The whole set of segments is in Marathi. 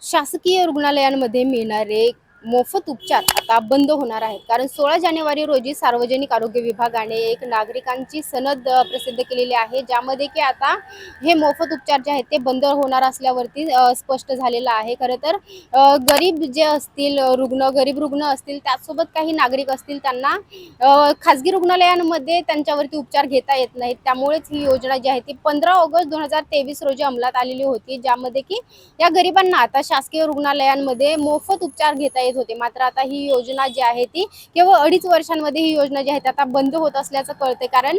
शासकीय रुग्णालयांमध्ये मिळणारे मोफत उपचार आता बंद होणार आहेत. कारण 16 जानेवारी रोजी सार्वजनिक आरोग्य विभागाने एक नागरिकांची सनद प्रसिद्ध केलेली आहे, ज्यामध्ये की आता हे मोफत उपचार जे आहेत ते बंद होणार असल्यावरती स्पष्ट झालेलं आहे. खरं तर गरीब जे असतील गरीब रुग्ण असतील, त्याचसोबत काही नागरिक असतील, त्यांना खाजगी रुग्णालयांमध्ये त्यांच्यावरती उपचार घेता येत नाहीत. त्यामुळेच ही योजना जी आहे ती 15 ऑगस्ट 2023 रोजी अंमलात आलेली होती, ज्यामध्ये की या गरिबांना आता शासकीय रुग्णालयांमध्ये मोफत उपचार घेता येत होते. मात्र आता ही योजना जी आहे ती केवळ 2.5 वर्षांमध्ये ही योजना जी आहे आता बंद होत असल्याचं कळते. कारण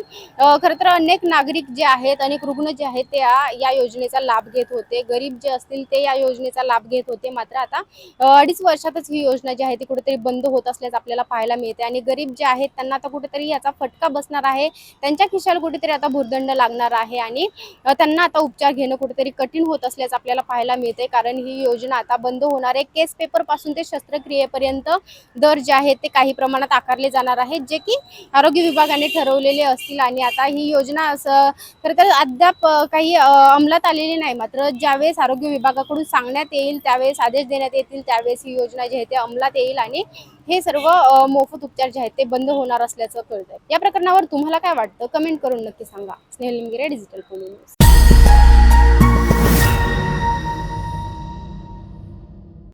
खरं तर अनेक नागरिक जे आहेत, अनेक रुग्ण जे आहेत ते या योजनेचा लाभ घेत होते. गरीब जे असतील ते या योजनेचा लाभ घेत होते. मात्र आता 2.5 वर्षातच ही योजना जी आहे ती कुठेतरी बंद होत असल्याचं आपल्याला पाहायला मिळते आणि गरीब जे आहेत त्यांना आता कुठेतरी याचा फटका बसणार आहे. त्यांच्या खिशाला कुठेतरी आता भुर्दंड लागणार आहे आणि त्यांना आता उपचार घेणं कुठेतरी कठीण होत असल्याचं आपल्याला पाहायला मिळते. कारण ही योजना आता बंद होणार आहे. केस पेपर पासून ते शस्त्रक्रियेपर्यंत दर जे आहेत ते काही प्रमाणात आकारले जाणार आहेत, जे की आरोग्य विभागाने ठरवलेले असतील. आणि आता ही योजना असं खरं तर अद्याप काही अंमलात आलेली नाही. मात्र ज्यावेळेस आरोग्य विभागाकडून सांगण्यात येईल, त्यावेळेस आदेश देण्यात येतील, त्यावेळेस ही योजना जी आहे ते अंमलात येईल आणि हे सर्व मोफत उपचार जे आहेत ते बंद होणार असल्याचं कळतंय. या प्रकरणावर तुम्हाला काय वाटतं? कमेंट करून नक्की सांगा. Snehal Nimgire, digital Pune news.